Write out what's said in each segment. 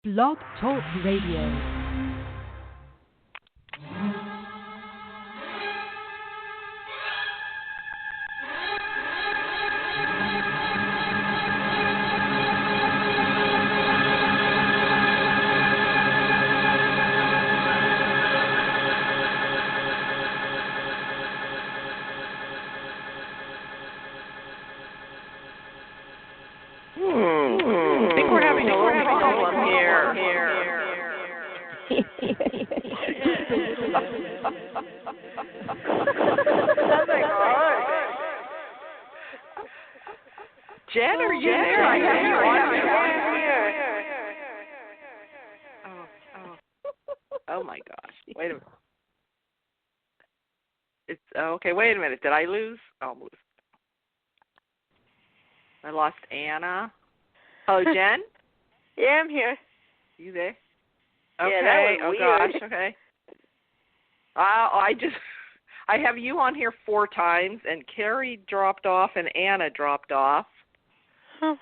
Blog Talk Radio. Jen, are you there? I have you on here. Oh my gosh. Wait a minute. It's okay, wait a minute. Did I lose? Oh, I'm losing. I lost Anna. Hello, Jen? Yeah, I'm here. You there? Okay. Yeah, that was weird. Gosh, okay. I have you on here 4 times, and Carrie dropped off, and Anna dropped off. Huh.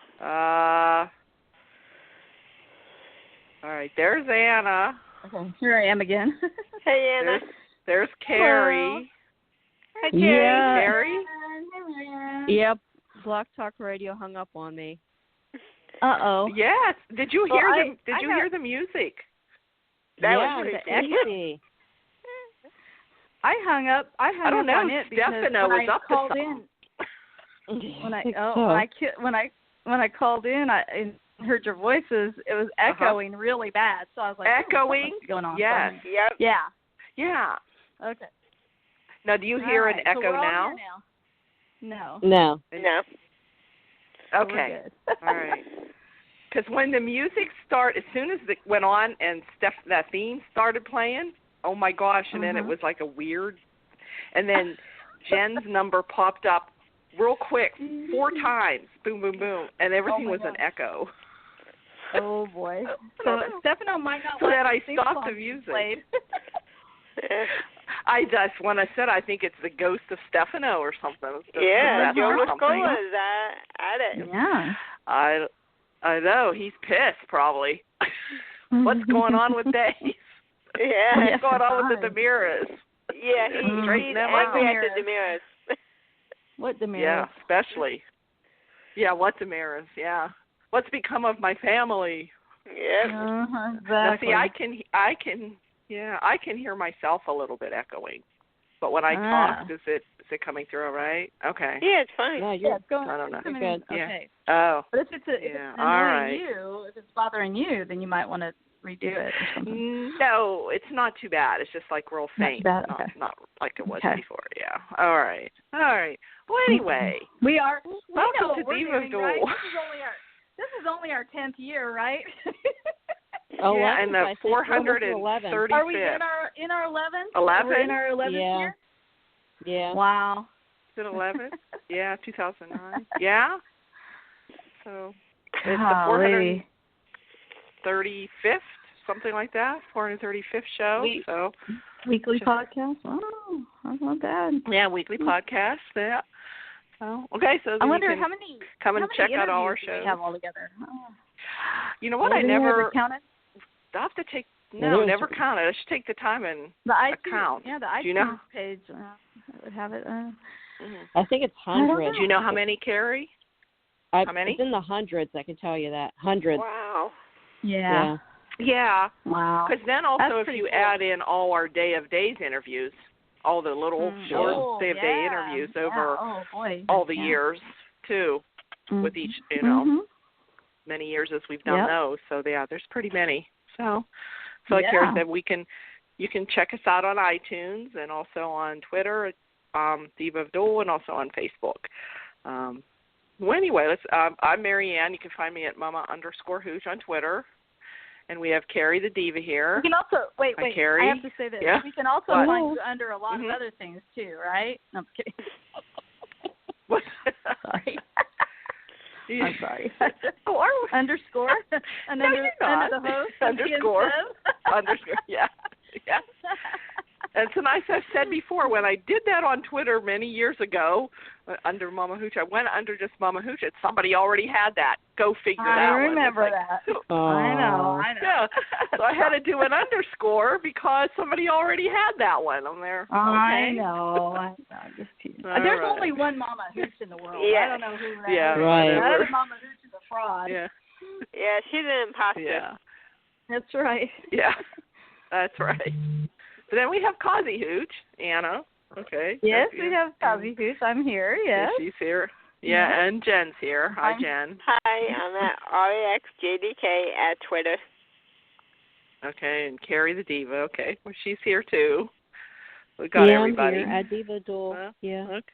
All right, there's Anna. Okay, here I am again. Hey, Anna. There's Carrie. Hi, Carrie. Yeah. Carrie? Yep, Blogtalk Radio hung up on me. Uh-oh. Yes. Did you hear hear the music? That was pretty easy. I hung up. I don't know. On it Stefano was up called to in. When I called in, I heard your voices. It was echoing really bad. So I was like, echoing? What's going on? Yes. Yep. Yeah. Yeah. Okay. Now, do you hear an echo so we're now? All here now? No. Okay. All right. Because when the music started, as soon as it went on and that theme started playing, oh my gosh, and then it was like a weird, and then Jen's number popped up real quick 4 times, boom, boom, boom, and everything was an echo. Oh boy. So Stefano might not. So that I stopped the music. When I said I think it's the ghost of Stefano or something. Yeah, Joe Nicole is at it. Yeah. I know, he's pissed probably. What's going on with Dave? Yeah. What's going on with the Demiras? Yeah, he's angry at the Demiras. What Demiras? Yeah, especially. Yeah, what Demiras? Yeah. What's become of my family? Yeah. Exactly. Now, see, I can hear myself a little bit echoing. But when I talk, is it coming through all right? Okay. Yeah, it's fine. Yeah, it's going. I don't know. Good. Yeah. Okay. Oh. But if it's annoying you, if it's bothering you, then you might want to redo it or something. No, it's not too bad. It's just like real faint. Not bad. Okay. Not like it was before. Yeah. All right. Well, anyway. Welcome to Diva of DOOL. Right? This is only our 10th year, right? Yeah, and the 435th. Are we in our 11th? 11? We're in our 11th year? Yeah. Wow. Is it 11? Yeah, 2009. Yeah. So it's Golly. the 435th, something like that. 435th show. Weekly podcast. Oh, that's not bad. Yeah, weekly podcast. Yeah. Oh, okay. So I wonder how many. Come and check out all our shows. We have all together. You know what? I never counted. I have to take. No, never counted. I should take the time and count. Yeah, the iTunes page would have it. I think it's hundreds. Do you know how many, Carrie? How many? It's in the hundreds. I can tell you that. Hundreds. Wow. Yeah. Wow. Because then also if you add in all our Day of Days interviews, all the little short Day of Day interviews over all the years too, with each many years as we've done those. So there's pretty many. So like Carrie said, you can check us out on iTunes and also on Twitter, Diva of DOOL, and also on Facebook. Well, anyway, I'm Marianne. You can find me at Mama_Hooch on Twitter. And we have Carrie the Diva here. We can also, wait, Carrie. I have to say this. Yeah? We can also find you under a lot of other things too, right? No, I'm kidding. What? Sorry. I'm sorry. Underscore? No, you're not. Under the host? Underscore. Yeah. And tonight, I've said before, when I did that on Twitter many years ago, Under Mama Hooch. I went under just Mama Hooch. Somebody already had that. Go figure that I one. remember that. Oh. I know. Yeah. So I had to do an underscore because somebody already had that one. I'm there. Okay. I know. I'm just teasing. There's only one Mama Hooch in the world. Yeah. I don't know who that Yeah, is. right. The other Mama Hooch is a fraud. Yeah. Yeah, she's an imposter. Yeah. That's right. Yeah. That's right. But then we have Kazi Hooch, Anna. Okay. Yes, we have Kazi Hooch. I'm here. Yes. She's here. Yeah, Yes. and Jen's here. Hi, Jen. Hi, I'm at REXJDK at Twitter. Okay, and Carrie the Diva. Okay, well, she's here too. We got everybody. I'm here at Diva of DOOL. Yeah. Okay.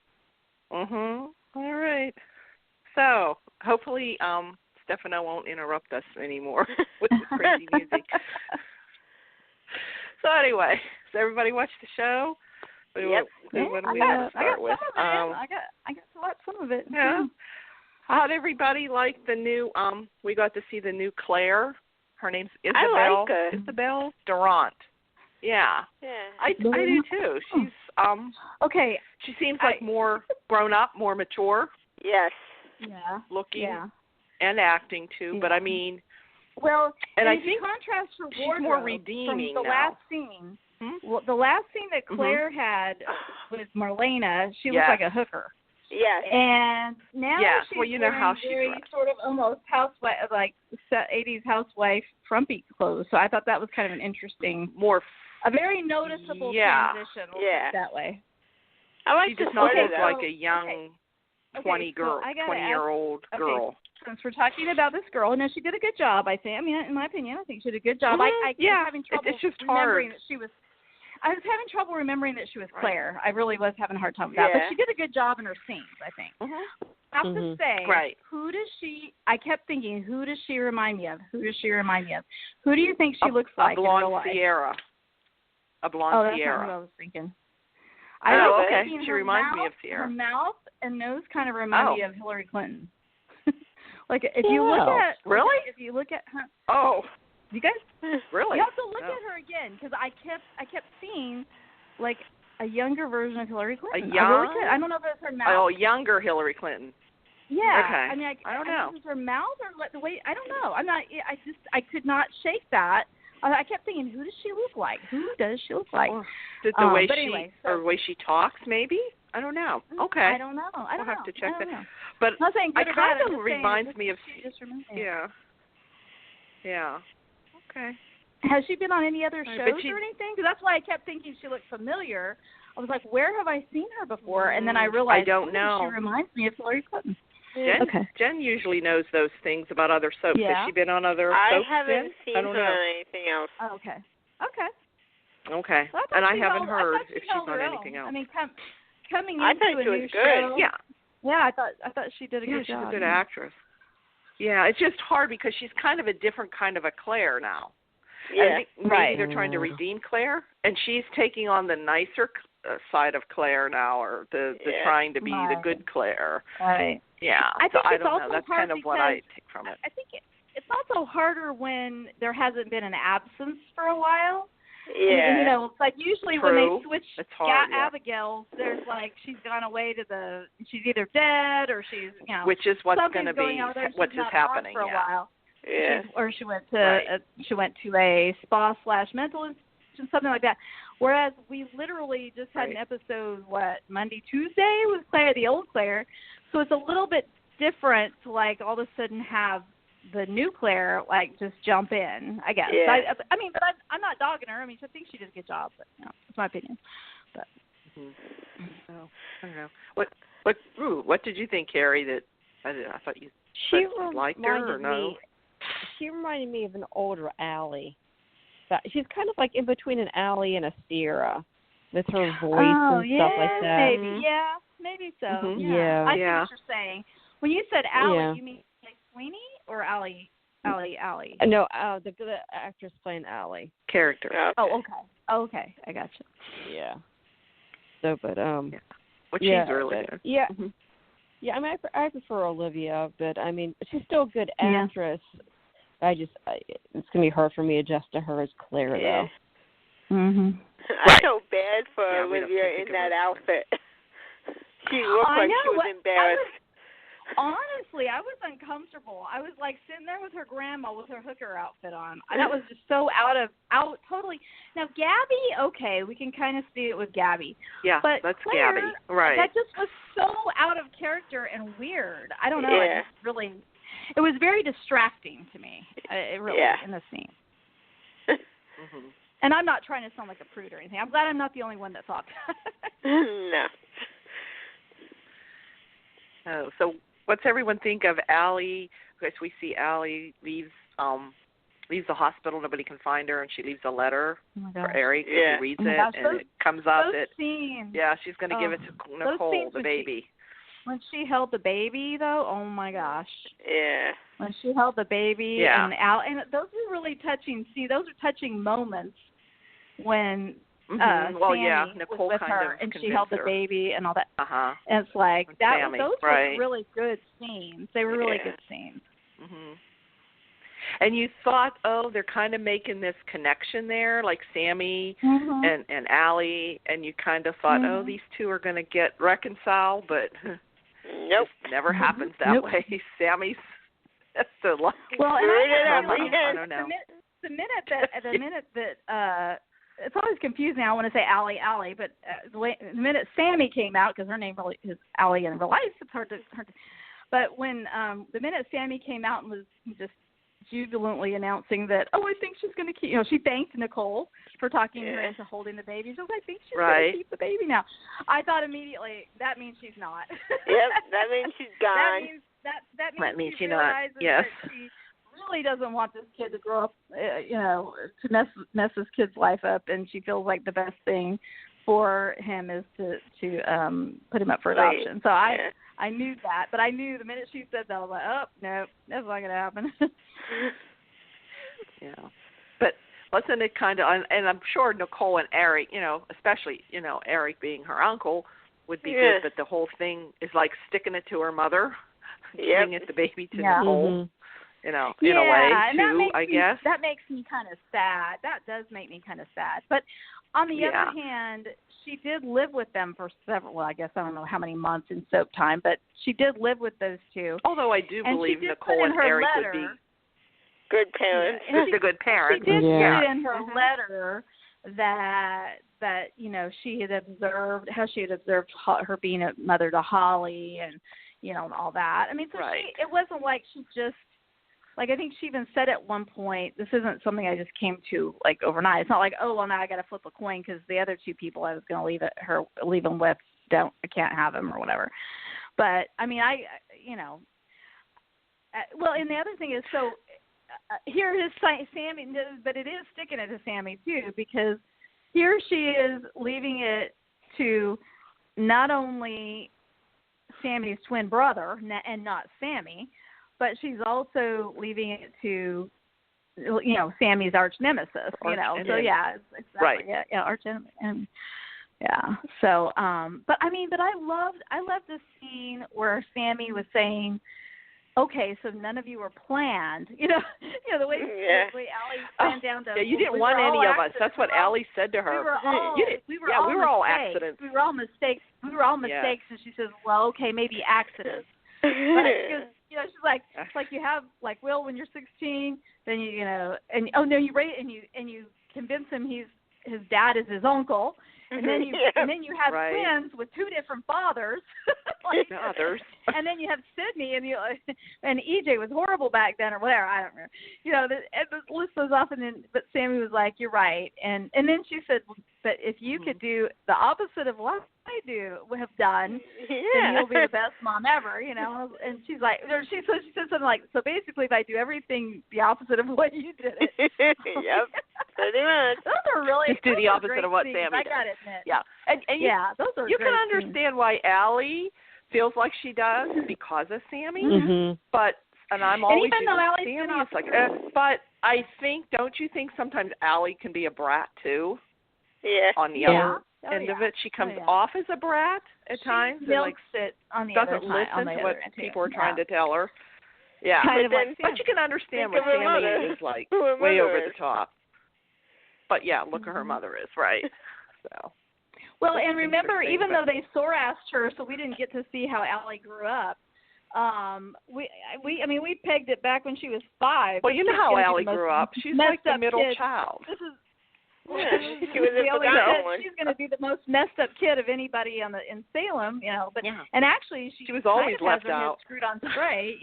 All right. So hopefully, Stefano won't interrupt us anymore with the crazy music. So anyway, does everybody watch the show? Yep. What do we want to start with? I got to watch some of it. Yeah. How'd everybody like the new? We got to see the new Claire. Her name's Isabel. I like her. Isabel Durant. Yeah. Yeah. I do too. She's Okay. She seems like more grown up, more mature. Yes. Yeah. Looking Yeah. and acting too. Yeah. But I mean. Well, and I if you think contrast her she's wardrobe more redeeming from the now. last scene. Well, the last scene that Claire had with Marlena, she looked like a hooker. Yes. And now she's well, you know how she very dressed. sort of almost housewife, like 80s housewife frumpy clothes. So I thought that was kind of an interesting, a very noticeable transition. We'll put it that way. I like she to just not look look like a young 20-year-old girl. Since we're talking about this girl, no, she did a good job. I think. I mean, in my opinion, I think she did a good job. I was having trouble it's just remembering hard. that she was. I was having trouble remembering that she was Claire. I really was having a hard time with that. But she did a good job in her scenes, I think. I have to say, who does she? I kept thinking, who does she remind me of? Who does she remind me of? Who do you think she looks like? A blonde Ciera. A blonde Ciera. That's not what I was thinking. Okay. She reminds me of Ciera. Her mouth and nose kind of remind me of Hillary Clinton. Like if you look at if you look at her, you guys really? You have to look at her again because I kept seeing like a younger version of Hillary Clinton. I don't know if it's her mouth. Oh, younger Hillary Clinton. Yeah. Okay. I mean, I don't know. Is it her mouth or the way? I don't know. I'm not. I could not shake that. I kept thinking, who does she look like? Who does she look like? Did the way or the way she talks, maybe? I don't know. Okay. I don't know. We'll have to check that. Know. But I'm not saying good it or bad, kind of reminds me of. Yeah. Yeah. Okay. Has she been on any other shows or anything? Because that's why I kept thinking she looked familiar. I was like, where have I seen her before? And then I realized I don't know. She reminds me of Hillary Clinton. Jen usually knows those things about other soaps. Yeah. Has she been on other soaps? I haven't seen her on anything else. Oh, okay. Okay. Well, and I haven't heard if she's on anything else. I mean, coming I into thought a she was new good. show. Yeah. Yeah, I thought she did a good she's job. a good actress. Yeah, it's just hard because she's kind of a different kind of a Claire now. Yeah. I think maybe they're trying to redeem Claire, and she's taking on the nicer side of Claire now, or the trying to be the good Claire. Right. Yeah. I think I it's don't also know. That's hard kind of what I take from it. I think it's also harder when there hasn't been an absence for a while. Yeah. You know, it's like usually when they switch Abigail, there's like she's gone away to she's either dead or she's, you know, which is what's going to be what's just happening for a while. Yeah. Or she went to a spa/mental institution, something like that. Whereas we literally just had an episode, Monday, Tuesday with Claire, the old Claire. So it's a little bit different to like all of a sudden have the new Claire like just jump in, I guess. Yeah. I mean, but I'm not dogging her. I mean, I think she did a good job, but it's my opinion. But I don't know. What did you think, Carrie? That I thought you liked her or no? She reminded me of an older Allie. She's kind of like in between an Allie and a Ciera with her voice and stuff like that. Maybe. Yeah, maybe so. Mm-hmm. Yeah. I see what you're saying. When you said Allie, you mean like Sweeney or Allie? No, the actress playing Allie. Character. Okay. Oh, okay. I got you. Yeah. So, but she's really good. Yeah. Mm-hmm. Yeah, I mean, I prefer Olivia, but I mean, she's still a good actress. It's going to be hard for me to adjust to her as Claire, though. Mhm. I feel bad for Olivia in that outfit. She looked like she was embarrassed. Honestly, I was uncomfortable. I was like sitting there with her grandma with her hooker outfit on. That was just so out totally. Now Gabi, okay, we can kind of see it with Gabi. Yeah, but that's Claire, Gabi, right? That just was so out of character and weird. I don't know. Yeah. It was very distracting to me. It really in the scene. Mm-hmm. And I'm not trying to sound like a prude or anything. I'm glad I'm not the only one that thought that. No. Oh, so what's everyone think of Allie? Of course, we see Allie leaves the hospital. Nobody can find her, and she leaves a letter for Eric. Yeah. He reads it, and it comes up that she's going to give it to Nicole, the baby. When she held the baby, though, oh my gosh. Yeah. When she held the baby and those were really touching. See, those are touching moments when Sami Nicole was with kind her of and she held the baby and all that. Uh-huh. And it's like Sami, those right. were really good scenes. They were really good scenes. Mhm. And you thought, they're kind of making this connection there, like Sami and Allie, and you kind of thought, these two are going to get reconciled, but nope, it never happens that way. Sami's the lucky. Well, and I don't know. The minute that it's always confusing. I want to say Allie, but the minute Sami came out, because her name really is Allie in real life, it's hard to. But when the minute Sami came out and was just jubilantly announcing that, I think she's going to keep, she thanked Nicole for talking her into holding the baby. She was like, I think she's going to keep the baby now. I thought immediately, that means she's not. Yep, that means she's gone. That means she realizes that she really doesn't want this kid to grow up, to mess this kid's life up, and she feels like the best thing for him is to put him up for adoption. So I knew that, but I knew the minute she said that, I was like, no, that's not going to happen. Yeah. But wasn't it kind of, and I'm sure Nicole and Eric, especially, Eric being her uncle, would be good, but the whole thing is like sticking it to her mother, giving it the baby to Nicole, in a way, too, I guess. That makes me kind of sad. That does make me kind of sad. But on the other hand, she did live with them for several, I don't know how many months in soap time, but she did live with those two. Although I do believe Nicole and Eric would be good parents. Just a good parent. She did put in her letter that she had observed how she had observed her being a mother to Holly and and all that. I mean, so it wasn't like she just I think she even said at one point, this isn't something I just came to overnight. It's not like, now I got to flip a coin because the other two people I was going to leave them with I can't have them or whatever. But I mean, and the other thing is, so here is Sami, but it is sticking it to Sami too, because here she is leaving it to not only Sami's twin brother and not Sami, but she's also leaving it to, Sami's arch nemesis, So exactly. Right. Yeah, arch enemy. Yeah. So, but I loved this scene where Sami was saying, okay, so none of you were planned. The way Allie ran down to. Yeah, you didn't want any of us. That's what Allie said to her. We were all accidents. We were all mistakes. And she says, well, okay, maybe accidents. But she's like, it's like you have Will when you're 16, then you convince him his dad is his uncle, and then you have twins with two different fathers. And then you have Sydney, and EJ was horrible back then, or whatever. I don't remember. The list goes off, but Sami was like, "You're right," and then she said, "But if you could do the opposite of what I have done, then you'll be the best mom ever." And she's like, she said something like, "So basically, if I do everything the opposite of what you did," yep, pretty much. Those are really just do the opposite of what scenes, Sami I did. gotta admit. Yeah, and those are. You can understand why Allie feels like she does because of Sami, but I'm always Sami. It's like, but I think, don't you think sometimes Allie can be a brat too? Yeah. On the other end of it, she comes off as a brat at times. She milks it on the other doesn't listen to what people are trying to tell her. Yeah, but you can understand what Sami is like, way over the top. But look at her mother is, right? So. Well, and remember, even though they sore-assed her, so we didn't get to see how Allie grew up. We pegged it back when she was 5. Well, you know how Allie grew up. She's like the middle child. This is. She was she's going to be the most messed up kid of anybody in Salem, But and actually, she was always kind of left has her out. head screwed on straight,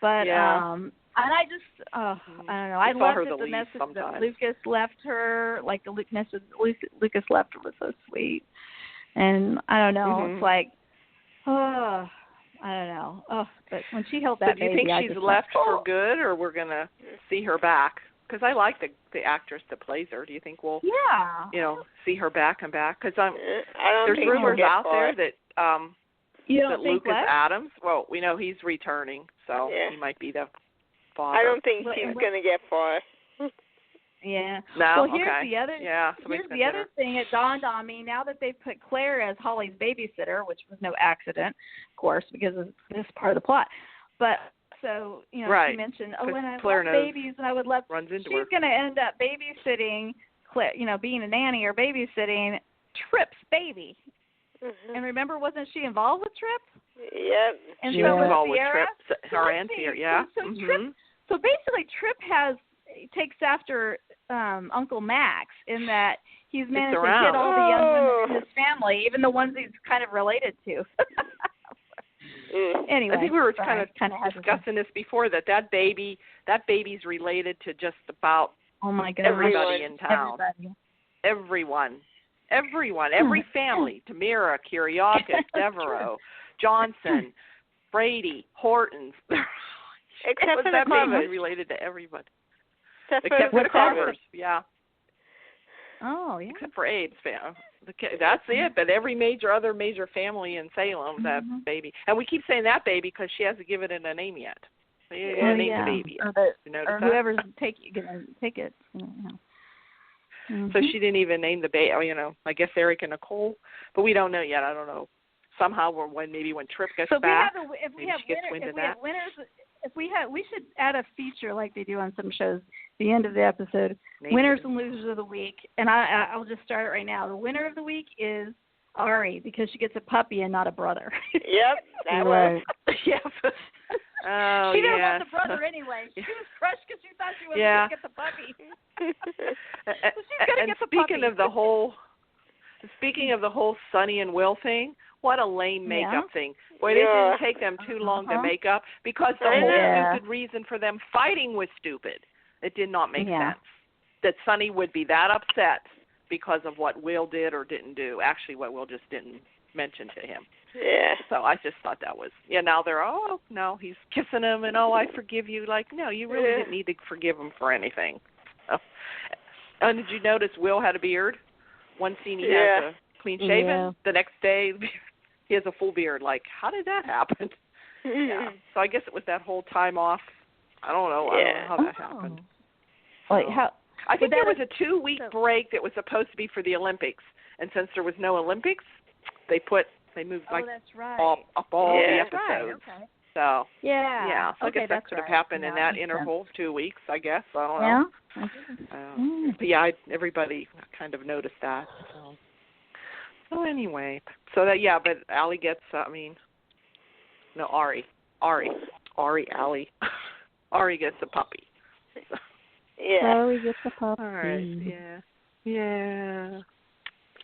But and I just I don't know. I loved the message that Lucas left her. Like the message Lucas left her was so sweet, and I don't know. It's like, I don't know. But when she held that baby, do you think she's left for good, or we're gonna see her back? Because I like the actress that plays her. Do you think we'll, see her back and back? Because there's rumors out there that that Lucas Adams. Well, we know he's returning, so he might be the father. I don't think he's going to get far. Yeah. No. Well, here's the other. Yeah. Here's the other thing. It dawned on me now that they've put Claire as Holly's babysitter, which was no accident, of course, because of this part of the plot. But so she mentioned, when I love babies, and I would love. She's going to end up babysitting, Claire, being a nanny or babysitting Tripp's baby. Mm-hmm. And remember, wasn't she involved with Tripp? Yep. And she was involved with Tripp. Her and Ciera, yeah. So basically, Tripp takes after Uncle Max in that he's managed to hit all the young women in his family, even the ones he's kind of related to. Anyway, I think we were kind of discussing this before, that baby's related to just about everybody in town. Everyone, every family. Tamira, Kiriakis, Devereaux, Johnson, Brady, Hortons. Except for that the Carvers. baby related to everybody. Except for the Carvers, yeah. Oh, yeah. Except for Abe's family. That's it. But every other major family in Salem, that baby. And we keep saying that baby because she hasn't given it a name yet. So you didn't name the baby yet. Or whoever's going to take it. So she didn't even name the baby. I guess Eric and Nicole. But we don't know yet. I don't know. Somehow, when Tripp gets back, we should add a feature like they do on some shows. The end of the episode, winners and losers of the week, and I'll just start it right now. The winner of the week is Ari because she gets a puppy and not a brother. Yep, that was. Yep. She didn't want the brother anyway. She was crushed because she thought she wasn't going to get the puppy. So she's going to get the puppy. Speaking of the whole Sonny and Will thing, what a lame makeup thing. Boy, it didn't take them too long to make up because the whole stupid reason for them fighting was stupid. It did not make sense that Sonny would be that upset because of what Will did or didn't do. Actually, what Will just didn't mention to him. Yeah. So I just thought that was, now they're, no, he's kissing him and, I forgive you. Like, no, you really didn't need to forgive him for anything. Oh. And did you notice Will had a beard? One scene he has a clean shaven. Yeah. The next day he has a full beard. Like, how did that happen? Yeah. So I guess it was that whole time off. I don't know. I don't know how that happened. Like I think there was a 2-week break that was supposed to be for the Olympics, and since there was no Olympics, they moved all the episodes. Right. Okay. So so I guess that could have happened in that interval of 2 weeks. I guess I don't know. But everybody kind of noticed that. So anyway, but Allie gets. Ari, Allie. Ari gets a puppy. So. Yeah. Ari gets a puppy. All right. Yeah.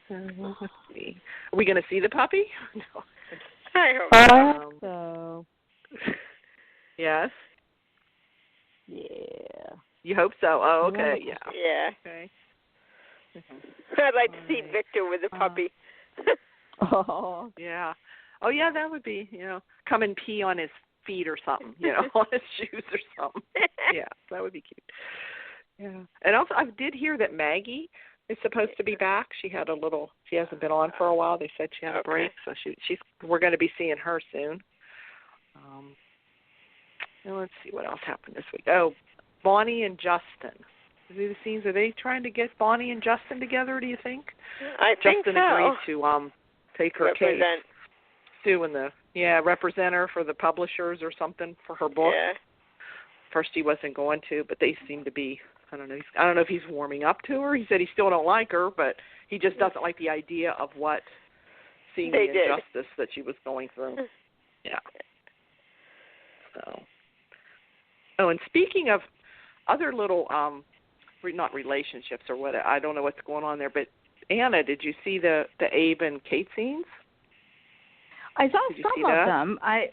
So let's see. Are we going to see the puppy? No. I hope so. Yes. Yeah. You hope so? Oh, okay. Yeah. Yeah. Okay. I'd like to see Victor with a puppy. Oh. Yeah. Oh, yeah. That would be. Come and pee on his feet or something. On his shoes or something. Yeah. That would be cute. Yeah. And also, I did hear that Maggie is supposed to be back. She hasn't been on for a while. They said she had a break, so we're going to be seeing her soon. And let's see what else happened this week. Oh, Bonnie and Justin. The scenes, are they trying to get Bonnie and Justin together, do you think? I think Justin agreed to take her case. Suing represent her for the publishers or something for her book. Yeah. First he wasn't going to, but they seem to be I don't know. I don't know if he's warming up to her. He said he still don't like her, but he just doesn't like the idea of what seeing the injustice that she was going through. Yeah. So. Oh, and speaking of other little, not relationships or what, I don't know what's going on there, but Anna, did you see the Abe and Kate scenes? I saw some of them. I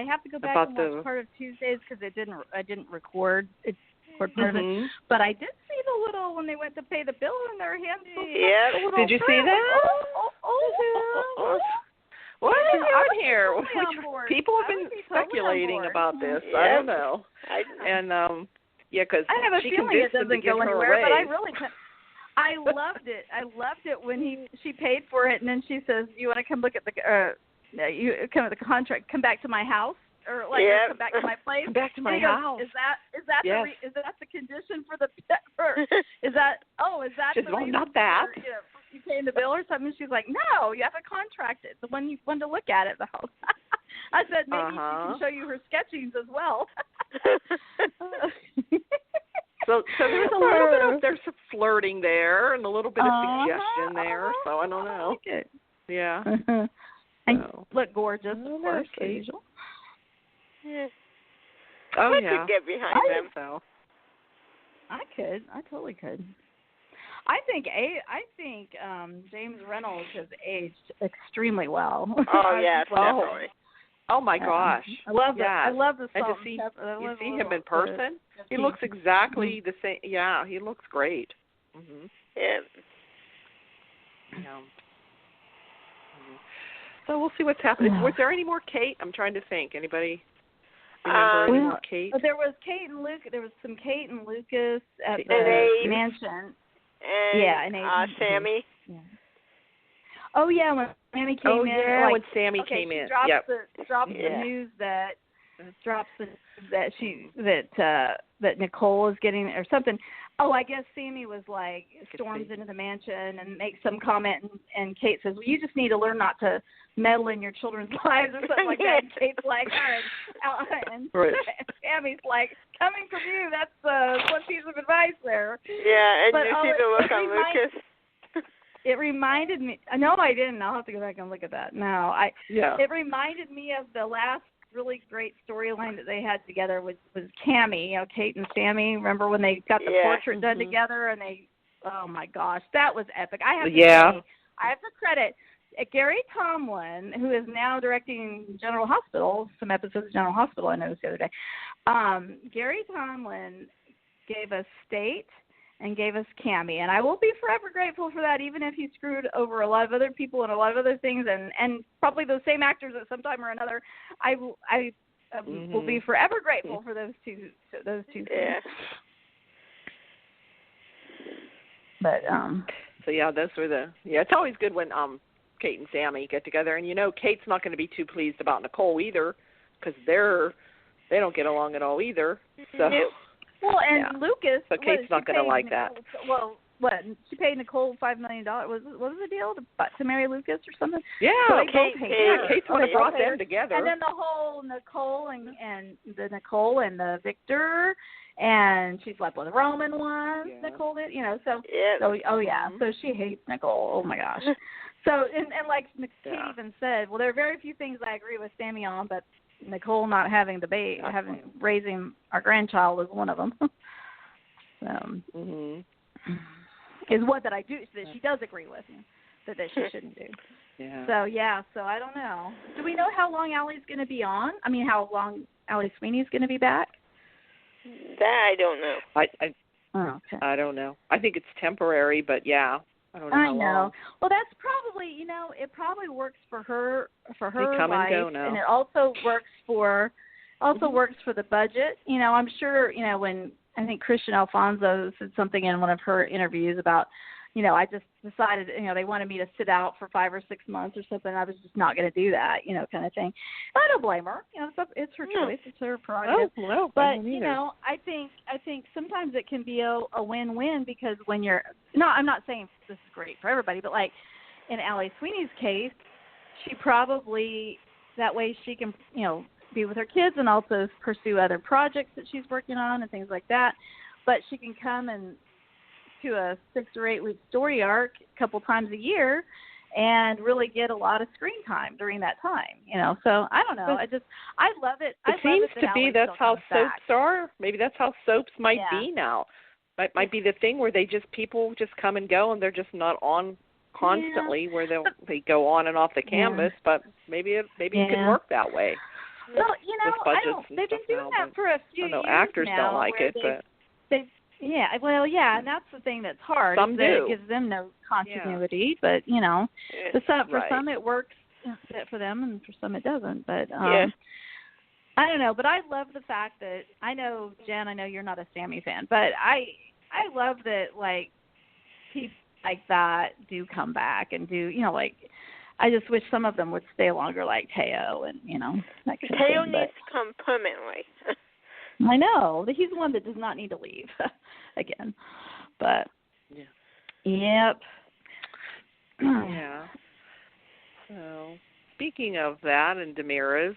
have to go back and watch part of Tuesdays because I didn't record it. Part of it. But I did see the little when they went to pay the bill and their hands. Yeah. Did you see that? What is on here? People have been speculating about this. Yep. I don't know. And because I have a feeling it doesn't go anywhere, but I really. I loved it. I loved it when she paid for it, and then she says, "You want to come look at the you come at the contract? Come back to my house." Or or come back to my place. Come back to my house. Is that the condition for the is that She's, the reason not that. for, you paying the bill or something? She's like, no, you have to contract it. The one you want to look at the house. I said maybe she can show you her sketchings as well. So there's a little bit of some flirting there and a little bit of suggestion there. So I don't know. I like it. Yeah. And look gorgeous, of course. Yeah. Oh, I could get behind them. So. I could. I totally could. I think James Reynolds has aged extremely well. Oh yes, definitely. Oh my gosh! I love that. I love the song. And to see him in person, he looks exactly the same. Yeah, he looks great. Mm-hmm. Yeah. So we'll see what's happening. Was there any more Kate? I'm trying to think. Anybody? Remember any more Kate? There was Kate and Luke. There was some Kate and Lucas at the mansion. And Sami. Yeah. Oh yeah, when Sami came in. When Sami came in. Drops the news that that Nicole is getting or something. Oh, I guess Sami was like storms into the mansion and makes some comment, and Kate says, "Well, you just need to learn not to meddle in your children's lives," or something like that. And Kate's like, "All right," and Sami's like, "Coming from you, that's one piece of advice there." Yeah, and you see the look on Lucas. It reminded me. No, I didn't. I'll have to go back and look at that. No, It reminded me of the last really great storyline that they had together was Cammy, Kate and Sami. Remember when they got the portrait done together and they, oh my gosh, that was epic. I have to credit Gary Tomlin, who is now directing General Hospital, some episodes of General Hospital I noticed the other day. Gary Tomlin gave us State and gave us Cammy, and I will be forever grateful for that, even if he screwed over a lot of other people and a lot of other things, and probably those same actors at some time or another. I will be forever grateful for those two things. But so those were it's always good when Kate and Sami get together, and Kate's not going to be too pleased about Nicole either, because they don't get along at all either. So. Well, and Lucas. But Kate's not going to like that. Well, what? She paid Nicole $5 million. What was the deal to marry Lucas or something? Yeah, so Kate's going to brought them together. And then the whole Nicole and the Victor, and she slept with Roman once. Yeah. Nicole did, So so she hates Nicole. Oh my gosh. So and like Kate even said, well, there are very few things I agree with Sami on, but Nicole not having the baby, raising our grandchild is one of them. Is what that I do that she does agree with that she shouldn't do. Yeah. So I don't know. Do we know how long Allie's going to be on? I mean, how long Allie Sweeney's going to be back? That I don't know. I don't know. I think it's temporary, but I don't know how long. Well, that's probably, it probably works for her life, and it also works for the budget. I'm sure, when I think Christian Alfonso said something in one of her interviews about, I just decided, they wanted me to sit out for 5 or 6 months or something. I was just not going to do that, kind of thing. I don't blame her. It's her choice. It's her prerogative. No, but I think sometimes it can be a win-win because when you're I'm not saying this is great for everybody, but like in Allie Sweeney's case, she probably that way she can be with her kids and also pursue other projects that she's working on and things like that. but she can come and to a 6 or 8 week story arc a couple times a year and really get a lot of screen time during that time, So I don't know. I love it. It seems to be that's how soaps are. Maybe that's how soaps might be now. Might be the thing where people just come and go and they're just not on constantly where they go on and off the canvas, but maybe it could work that way. Well, they've been doing that for a few years actors now, don't like it, but and that's the thing that's hard. Some do. It gives them no continuity, but for some it works for them, and for some it doesn't. But I don't know. But I love the fact that Jen, I know you're not a Sami fan, but I love that people like that do come back and do I just wish some of them would stay longer, like Teo and that kind of Teo thing, needs to come permanently. I know he's the one that does not need to leave again, but yep. Yeah. So speaking of that and Demira's,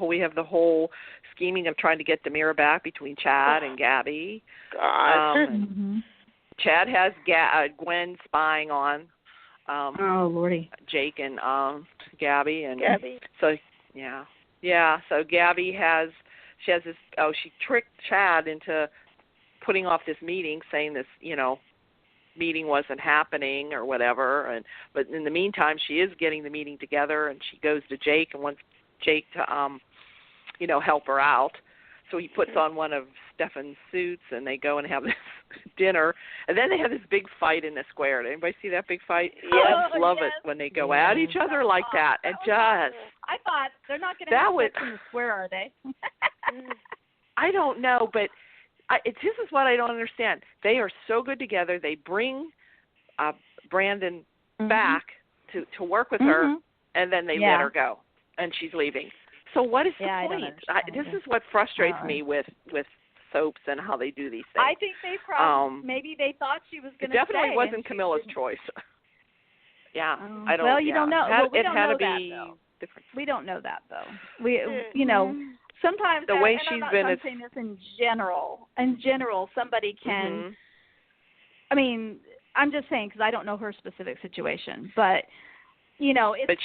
we have the whole scheming of trying to get Demira back between Chad and Gabi. Chad has Gwen spying on Lordy, Jake and Gabi, and so so Gabi has this. She tricked Chad into putting off this meeting, saying this meeting wasn't happening or whatever, but in the meantime she is getting the meeting together, and she goes to Jake and wants Jake to help her out. So he puts on one of Stefan's suits, and they go and have this dinner, and then they have this big fight in the square. Did anybody see that big fight? I just love it when they go at each other like that. And I thought they're not going to have sex in the square, are they? I don't know, but this is what I don't understand. They are so good together. They bring Brandon back to work with her, and then they let her go, and she's leaving. So what is the point? This is what frustrates me with soaps and how they do these things. I think they probably maybe they thought she was going to stay. It definitely wasn't Camilla's choice. I don't. Well, you don't know. We don't know that, though. Different. We don't know that though. Sometimes the way she's been. I'm saying this in general. In general, somebody can. I mean, I'm just saying because I don't know her specific situation, but it's but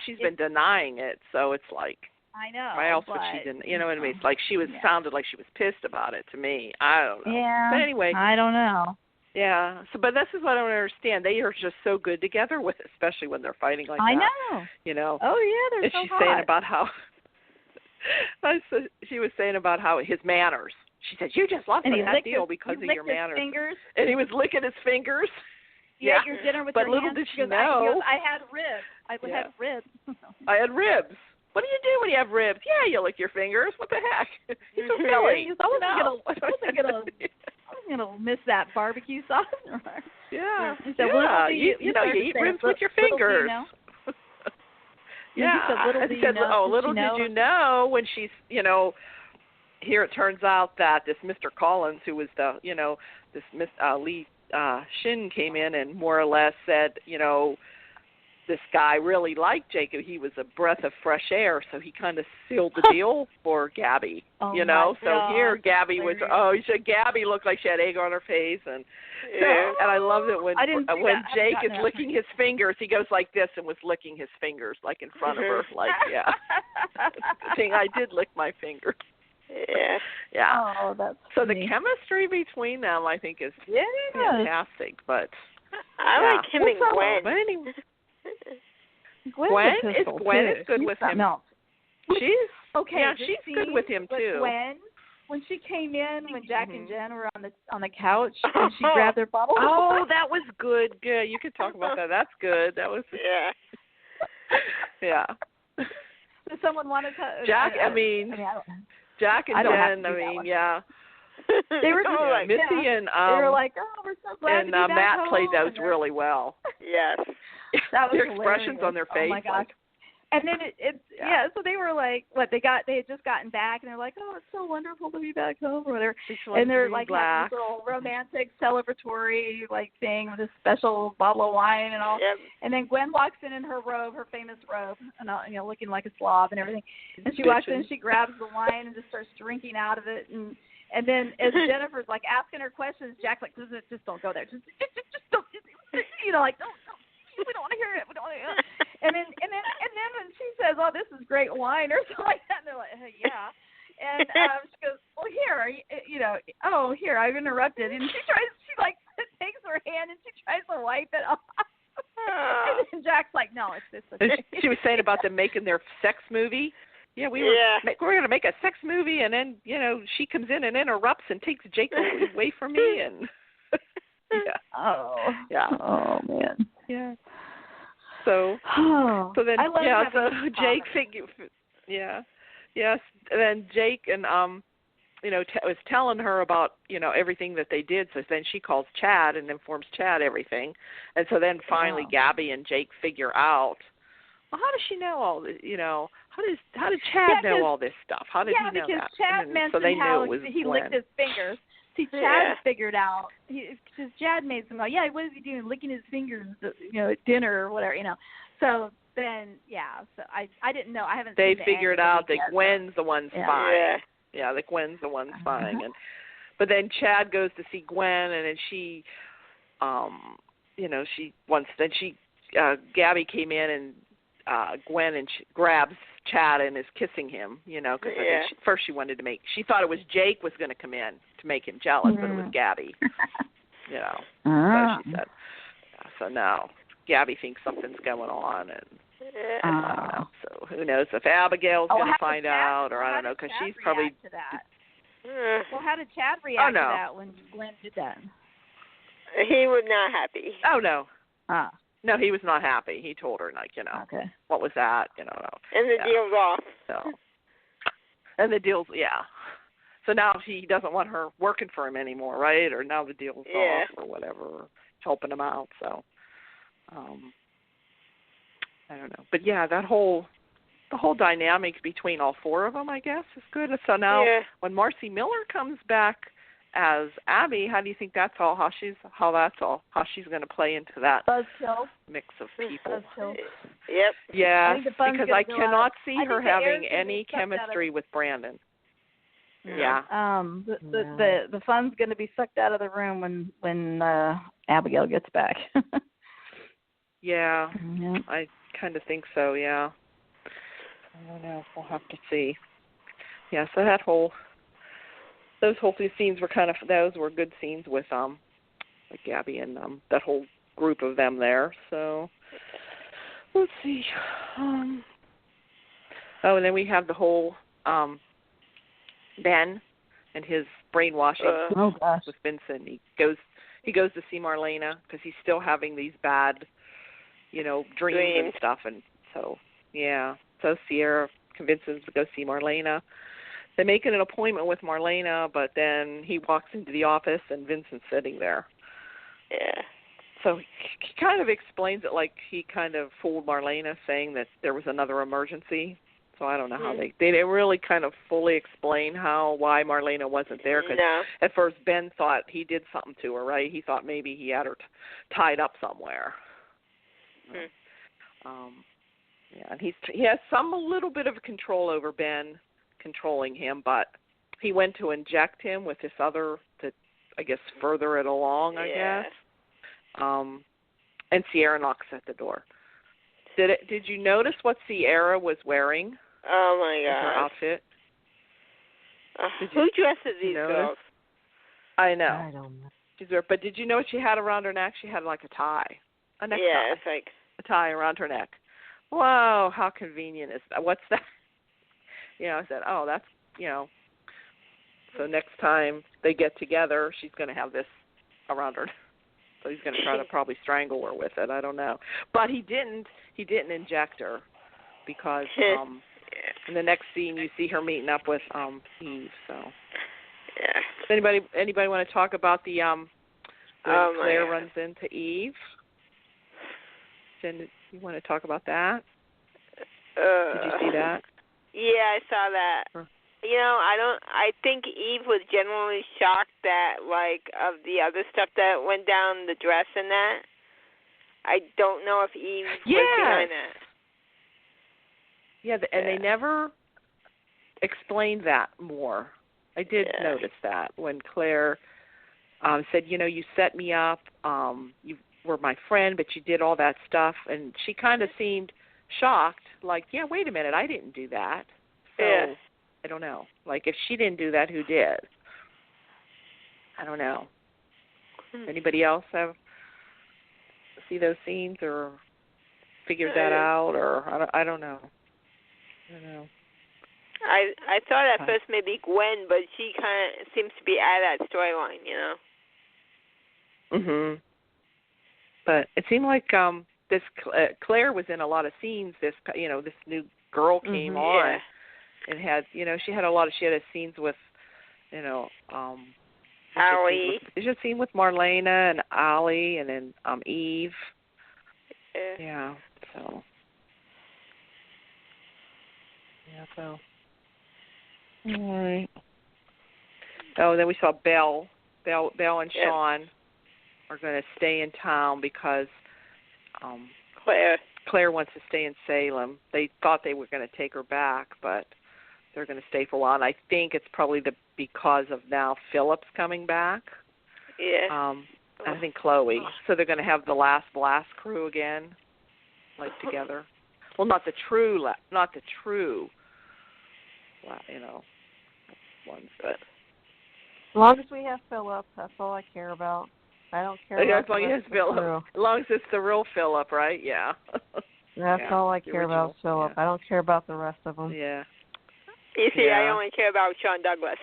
she's been denying it, so it's like. I know. Why else would she didn't? You know what I mean? It's like she sounded like she was pissed about it to me. I don't know. Yeah. But anyway. I don't know. Yeah. So, but this is what I don't understand. They are just so good together with, especially when they're fighting like that. I know. Oh yeah, they're so she's hot. saying about how. She was saying about how his manners. She said, "You just lost that deal because of your manners." Fingers. And he was licking his fingers. Yeah, your dinner with but your little hands. did she know. I had ribs. I had ribs. I had ribs. What do you do when you have ribs? Yeah, you lick your fingers. What the heck? He's so silly. I wasn't gonna miss that barbecue sauce. Yeah. He said, you eat ribs with your fingers. Yeah. He said, little did you know when she's, here it turns out that this Mr. Collins, who was this Lee Shin came in and more or less said, this guy really liked Jacob. He was a breath of fresh air, so he kind of sealed the deal for Gabi. So here Gabi was. Gabi looked like she had egg on her face, and I love it when Jake is licking his fingers, he goes like this and was licking his fingers like in front of her, like That's the thing. I did lick my fingers. Yeah. Oh, that's so funny. The chemistry between them, I think, is fantastic. But I like him and Gwen. But anyway. Gwen is good with him. No. She's okay. Yeah, she's good with him too. Gwen, when she came in, when Jack and Jen were on the couch, and she grabbed their bottle. Oh, that was good. Good. You could talk about that. That's good. That was. Yeah. Does someone want to? Jack. Jack and Jen. They were just Missy and they were like, oh, we're so glad and to be back Matt home. played those really well. Yes. That was their expressions on their face. Oh my gosh. And then so they were like, they had just gotten back, and they're like, oh, it's so wonderful to be back home, or whatever. And they're like having this little romantic celebratory thing with a special bottle of wine and all. Yep. And then Gwen walks in her robe, her famous robe, and looking like a slob and everything. And she walks in, and she grabs the wine and just starts drinking out of it, and And then as Jennifer's like asking her questions, Jack's like, just don't go there. Just don't, like don't. We don't want to hear it. We don't want to hear it. And then when she says, "Oh, this is great wine," or something like that, and they're like, "Yeah." And she goes, "Well, here, here, I've interrupted." And she takes her hand and she tries to wipe it off. And then Jack's like, "No, it's this." Okay. She was saying about them making their sex movie. Yeah, we're going to make a sex movie, and then she comes in and interrupts and takes Jake away from me, and yeah. Oh. Yeah. Oh man. Yeah. So then Jake yes, and then Jake and was telling her about everything that they did. So then she calls Chad and informs Chad everything, and so then finally Gabi and Jake figure out. Well, how does she know all this? How did Chad know all this stuff? How did he know that? Yeah, because Chad mentioned how he licked his fingers. See, Chad figured out, because Chad made some, what is he doing, licking his fingers, at dinner or whatever, So then, so I didn't know. I haven't seen They figured out that Gwen's the one spying. Yeah, that Gwen's the one spying. But then Chad goes to see Gwen, and then she, Gabi came in and Gwen and grabs Chad and is kissing him, because first she thought it was Jake was going to come in to make him jealous, but it was Gabi, so she said. So now Gabi thinks something's going on, and I don't know. So who knows if Abigail's going to find out, or I don't know, because she's probably. To that? Well, how did Chad react to that when Gwen did that? He was not happy. Oh no. No, he was not happy. He told her, what was that? And the deal's off. So, and the deal's, So now he doesn't want her working for him anymore, right? Or now the deal's off or whatever, helping him out. So, I don't know. But the whole dynamic between all four of them, I guess, is good. So now when Marcy Miller comes back as Abby, how do you think how she's going to play into that mix of people? Yep. Yes, because I cannot see her having any chemistry with Brandon. Yeah. The fun's going to be sucked out of the room when Abigail gets back. Yeah, I kind of think so. Yeah. I don't know. We'll have to see. Yeah. So those whole few scenes were good scenes with like Gabi and that whole group of them there. So let's see. And then we have the whole Ben and his brainwashing with Vincent. He goes to see Marlena because he's still having these bad, dreams and stuff, and so So Ciera convinces him to go see Marlena. They make an appointment with Marlena, but then he walks into the office and Vincent's sitting there. Yeah. So he kind of explains it like he kind of fooled Marlena, saying that there was another emergency. So I don't know how they didn't really kind of fully explain why Marlena wasn't there. Because at first Ben thought he did something to her, right? He thought maybe he had her tied up somewhere. And he has a little bit of control over Ben, controlling him, but he went to inject him with this other to, I guess, further it along, I guess. And Ciera knocks at the door. Did you notice what Ciera was wearing? Oh my God! Her outfit. Who dresses these girls? I know. I don't know. But did you know what she had around her neck? She had like a tie, a necktie. Yeah, it's like a tie around her neck. Whoa, how convenient is that? What's that? I said, oh, that's, so next time they get together, she's going to have this around her. So he's going to try to probably strangle her with it. I don't know. But he didn't inject her because in the next scene you see her meeting up with Eve. So anybody want to talk about the when Claire runs into Eve? You want to talk about that? Did you see that? Yeah, I saw that. I think Eve was genuinely shocked that, of the other stuff that went down, the dress and that. I don't know if Eve was behind that. Yeah, and they never explained that more. I did notice that when Claire said, you set me up, you were my friend, but you did all that stuff, and she kind of seemed shocked, like, yeah, wait a minute, I didn't do that. So, I don't know. Like, if she didn't do that, who did? I don't know. Anybody else see those scenes or figured that out, or I don't know. I thought at first maybe Gwen, but she kind of seems to be out of that storyline, Mhm. But it seemed like this Claire was in a lot of scenes. This this new girl came on and had she had scenes with Allie. There's a scene with Marlena and Allie, and then Eve. Yeah. So. Yeah. So. All right. Oh, then we saw Belle and Sean are going to stay in town because Claire wants to stay in Salem. They thought they were going to take her back, but they're going to stay for a while. And I think it's probably because of now Philip's coming back. Yeah. I think Chloe. So they're going to have the last blast crew again, like together. Well, not the true, ones, but as long as we have Philip, that's all I care about. I don't care about as long as Philip. As long as it's the real Philip, right? Yeah. That's all I care about, Philip. I don't care about the rest of them. Yeah. You see, I only care about Sean Douglas.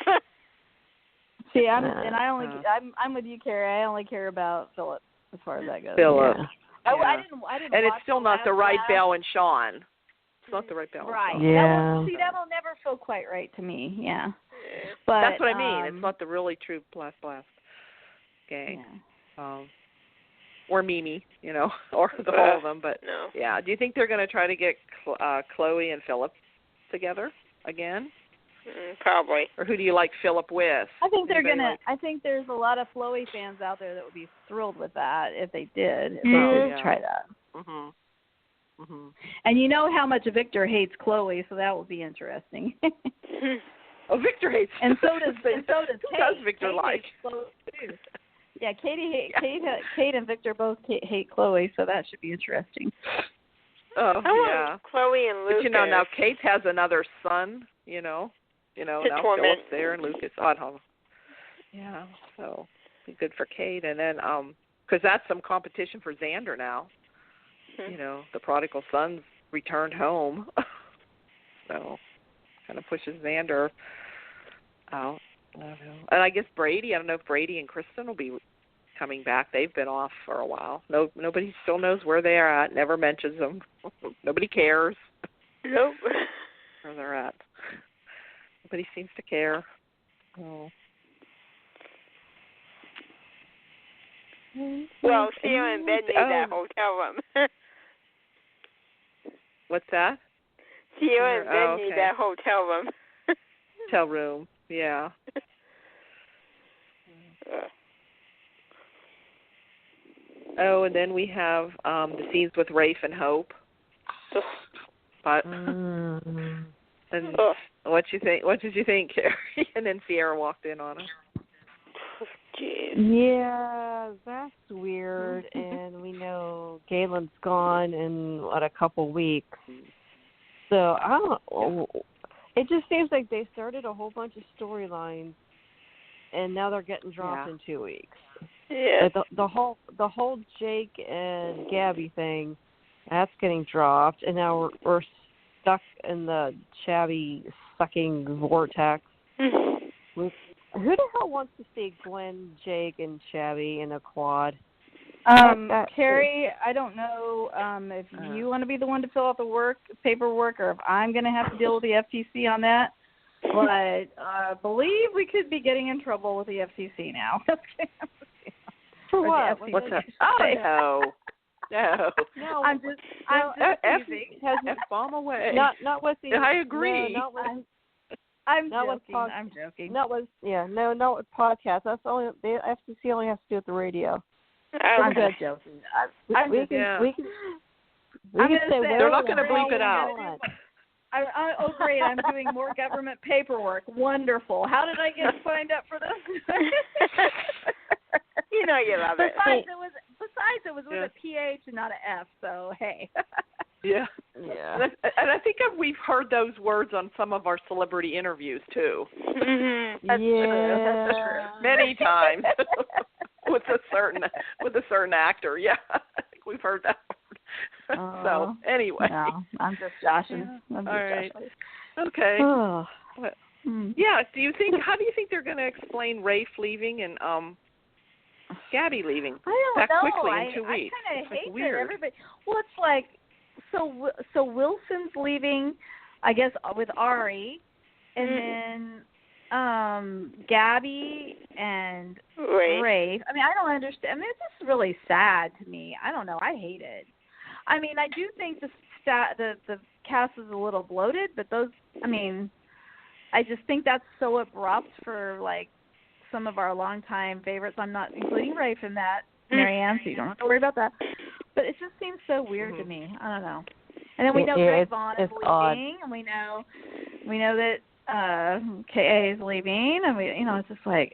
See, I'm with you, Carrie. I only care about Philip as far as that goes. Philip. Yeah. Yeah. I didn't. And it's still not the right Belle and Sean. It's not the right Belle. Right. Yeah. That will never feel quite right to me. Yeah. But that's what I mean. It's not the really true blast gang. Yeah. Or Mimi, or all of them. But yeah, do you think they're going to try to get Chloe and Philip together again? Probably. Or who do you like Philip with? I think they're gonna. I think there's a lot of Chloe fans out there that would be thrilled with that if they did. If they did try that. Mhm. Mhm. And you know how much Victor hates Chloe, so that will be interesting. Oh, Victor hates. And so does Kate. Who does Victor Kate like? hates Chloe too. Yeah, Kate and Victor both hate Chloe, so that should be interesting. Oh, yeah. Chloe and Lucas. But now Kate has another son. Now Philip's there and Lucas. Oh, no. Yeah, so be good for Kate, and then because that's some competition for Xander now. The prodigal son's returned home, so kind of pushes Xander out. I don't know. And I guess Brady. I don't know if Brady and Kristen will be coming back. They've been off for a while. Nobody still knows where they are at. Never mentions them. Nobody cares. Nope. Where they're at. Nobody seems to care. Oh. Well, Ciera and Ben need that hotel room. What's that? Ciera and Ben need that hotel room. Hotel room, yeah. Oh, and then we have the scenes with Rafe and Hope. But and what did you think, Carrie? And then Ciera walked in on her. Yeah, that's weird. And we know Galen's gone in a couple weeks. So I don't. It just seems like they started a whole bunch of storylines, and now they're getting dropped in 2 weeks. Yeah. The whole Jake and Gabi thing, that's getting dropped, and now we're stuck in the chabby sucking vortex. Who the hell wants to see Gwen, Jake, and Chabby in a quad? Carrie, I don't know if you want to be the one to fill out the paperwork, or if I'm going to have to deal with the FTC on that. But I believe we could be getting in trouble with the FTC now. For what? What's that? Oh, no. I'm just teasing. F-bomb away. Not with the. I agree. No, not with. I'm joking. Not with podcasts. That's only the FCC only has to do with the radio. I'm just joking. We can say they're not going to bleep it out. Oh, great, I'm doing more government paperwork. Wonderful. How did I get signed up for this? You know you love it. Besides, it was with a PH and not an F, so hey. Yeah. Yeah. And I think we've heard those words on some of our celebrity interviews, too. Mm-hmm. That's true. Many times. with a certain actor, yeah. I think we've heard that word. So, anyway. No, I'm just joshing. Yeah. All right. Okay. Oh. Yeah, how do you think they're going to explain Rafe leaving and Gabi leaving I don't know. quickly in 2 weeks? I kind of hate weird. that everybody. Well, it's like so Wilson's leaving, I guess, with Ari, and then Gabi and Rafe. I mean, I don't understand. I mean, it's just really sad to me. I don't know. I hate it. I mean, I do think the cast is a little bloated, but those. I mean, I just think that's so abrupt for like some of our longtime favorites. I'm not including Rafe in that, Marianne, so you don't have to worry about that. But it just seems so weird to me. I don't know. And then we know Greg Vaughn is leaving, odd. and we know that KA is leaving, and it's just like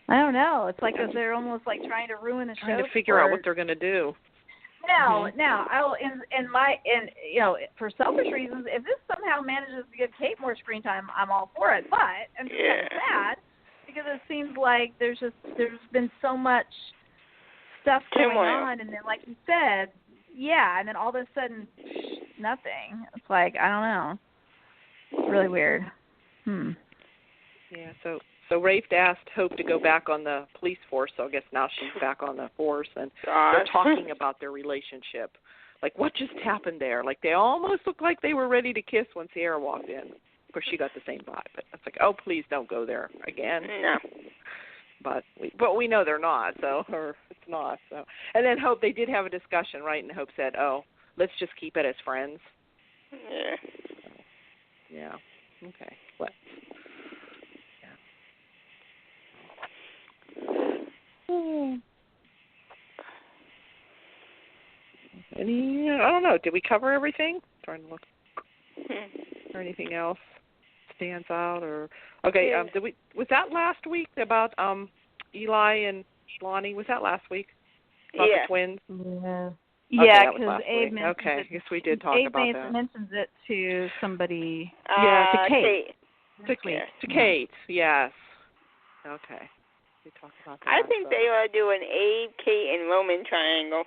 I don't know. It's like they're almost like trying to ruin the show. Trying to figure out what they're going to do. Now, for selfish reasons, if this somehow manages to give Kate more screen time, I'm all for it. But I'm just kind of sad because it seems like there's been so much stuff going on, and then like you said, and then all of a sudden, nothing. It's like I don't know. It's really weird. Yeah. So Rafe asked Hope to go back on the police force, so I guess now she's back on the force, and they're talking about their relationship. Like, what just happened there? Like, they almost looked like they were ready to kiss when Ciera walked in. Of course, she got the same vibe, but it's like, oh, please don't go there again. No. But we know they're not, or it's not. So, and then Hope, they did have a discussion, right? And Hope said, oh, let's just keep it as friends. Yeah. Okay. Let's. I don't know. Did we cover everything? Trying to look. Or anything else stands out? Or okay. Was that last week about Eli and Lonnie? Was that last week? About the twins? Yeah. Yeah, because Abe mentions okay, it. I guess we did talk about that. Abe mentions it to somebody. To Kate. To Kate. Yes. Okay. We talked about that. I think they ought to do an Abe, Kate, and Roman triangle.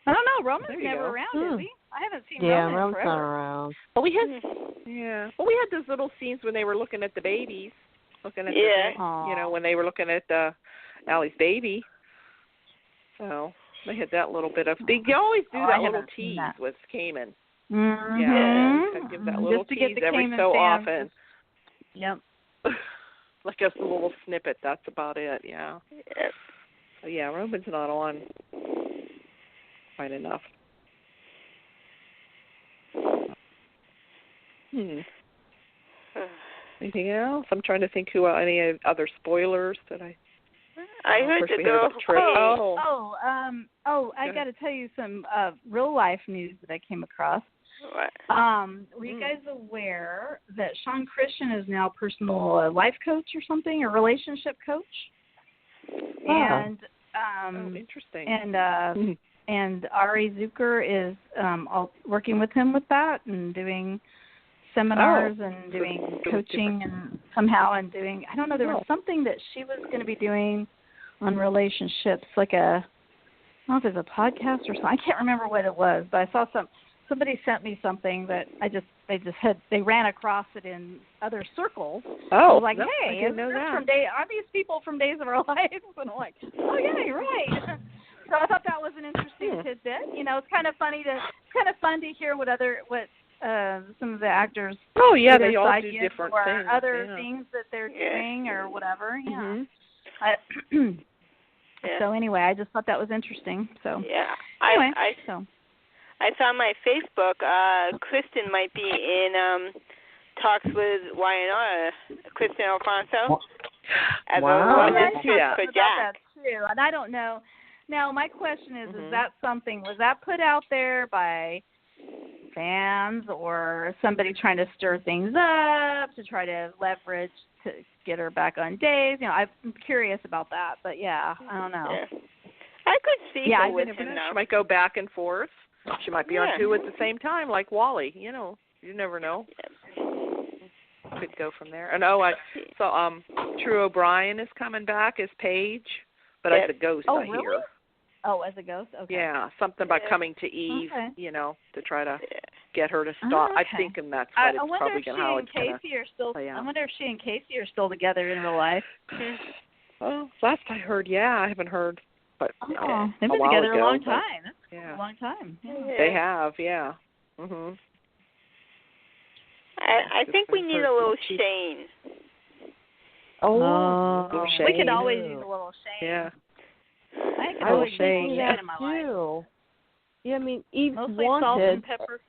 I don't know. Roman's never around, is he? I haven't seen Roman Roman's forever. not around. Well, we had Well, we had those little scenes when they were looking at the babies, looking at when they were looking at Allie's baby. So they had that little bit of. They always do that little tease with Cayman. Mm-hmm. Yeah, give that little tease every so often. Yep. Like a little snippet. That's about it. Yeah. Yep. So yeah, Roman's not on quite enough. Anything else? I'm trying to think any other spoilers that I heard the girl. I got to tell you some real life news that I came across. What? Were you guys aware that Sean Christian is now a personal life coach or something, or relationship coach? And interesting. And Ari Zucker is working with him with that and doing seminars and doing coaching and doing, I don't know, there was something that she was going to be doing on relationships, like I don't know if it's a podcast or something. I can't remember what it was, but I saw somebody sent me something that they ran across it in other circles. I was like, hey, I didn't know that. Are these people from Days of Our Lives? And I'm like, oh yeah, you're right. So I thought that was an interesting tidbit. It's kind of fun to hear what some of the actors. Oh yeah, they all do different or things. Other things that they're doing or whatever. Yeah. Mm-hmm. So anyway, I just thought that was interesting. So anyway, I saw on my Facebook, Kristen might be in talks with YNR, Kristen Alfonso. Wow. For Jack. That too, and I don't know. Now, my question is that something, was that put out there by fans or somebody trying to stir things up to try to leverage to get her back on days. I'm curious about that, but yeah, I don't know. Yeah. I could see her with him now. She might go back and forth. She might be on 2 at the same time, like Wally. You never know. Could go from there. And True O'Brien is coming back as Paige, but as a ghost. Oh, I really? hear. Oh, as a ghost? Okay. Yeah, something about coming to Eve, to try to get her to stop. Okay. I'm thinking that's what it's probably going to how it's going to play out. I wonder if she and Casey are still together in real life. Well, last I heard, I haven't heard. But they've been together a long time. That's a long time. Yeah. They have, yeah. Mhm. I think we need a little Shane. Little Shane. We could always use a little Shane. Yeah. I could always use Shane in my life. Yeah, I mean, Eve's mostly wanted. Salt and pepper.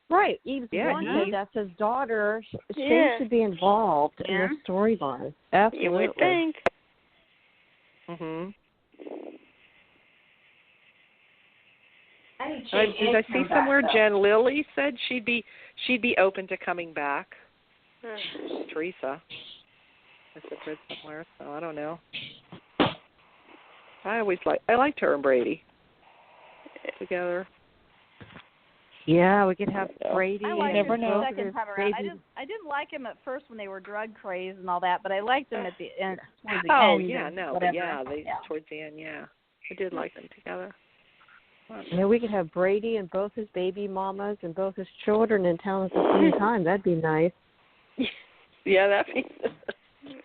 Right, Eve's wanted. That's his daughter. Shane should be involved in the storyline. Absolutely. You would think. Mhm. Did I see somewhere Jen Lilly said she'd be open to coming back. Teresa. I said read somewhere, so I don't know. I liked her and Brady together. Yeah, we could have Brady. I liked never him know. the second time around. I didn't like him at first when they were drug crazed and all that, but I liked him at the end. Towards the end towards the end, I did like them together. Yeah, we could have Brady and both his baby mamas and both his children in town at the same time. That'd be nice. Yeah, that'd be.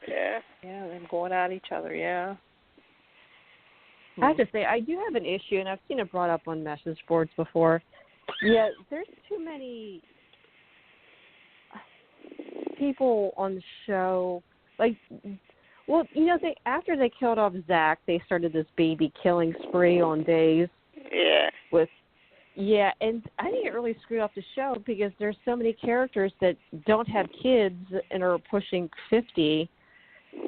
Yeah, them going at each other. Yeah. I have to say, I do have an issue, and I've seen it brought up on message boards before. Yeah, there's too many people on the show. After they killed off Zach, they started this baby killing spree on days. Yeah. And I think it really screwed up the show because there's so many characters that don't have kids and are pushing 50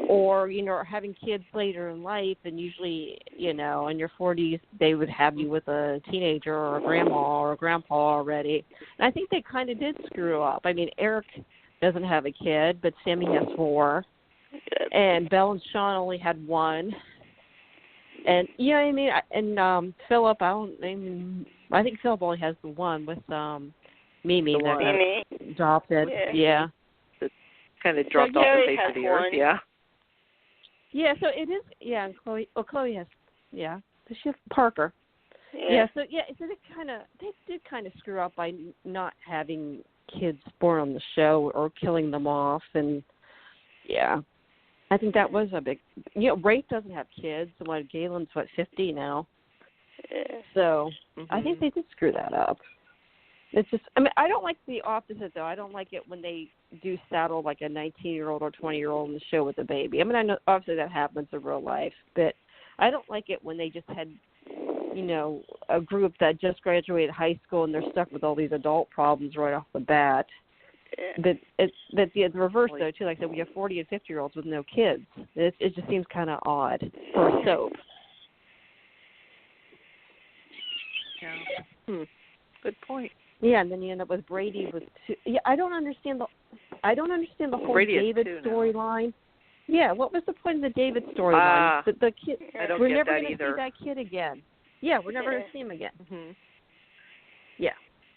or, are having kids later in life, and usually, in your 40s, they would have you with a teenager or a grandma or a grandpa already. And I think they kind of did screw up. I mean, Eric doesn't have a kid, but Sami has 4. And Belle and Sean only had 1. And and Philip, I think Philip only has the 1 with Mimi that got adopted. Yeah. Kind of dropped off the face of the earth. Yeah. Yeah, so it is. Yeah, and Chloe. Oh, Chloe has. Yeah, so she has Parker. Yeah. So they did kind of screw up by not having kids born on the show or killing them off, and I think that was a big. Rafe doesn't have kids. Galen's 50 now. Yeah. So I think they did screw that up. It's just, I don't like the opposite, though. I don't like it when they do saddle like a 19-year-old or 20-year-old in the show with a baby. I know obviously that happens in real life, but I don't like it when they just had, a group that just graduated high school and they're stuck with all these adult problems right off the bat. Yeah. But the reverse, though, too. Like I said, we have 40 and 50-year-olds with no kids. It just seems kind of odd for a soap. Yeah. Good point. Yeah, and then you end up with Brady with 2. Yeah, I don't understand the whole Brady David storyline. Yeah, what was the point of the David storyline? The kid. I don't we're get never that going to see that kid again. Yeah, we're never going to see him again. Mhm. Yeah.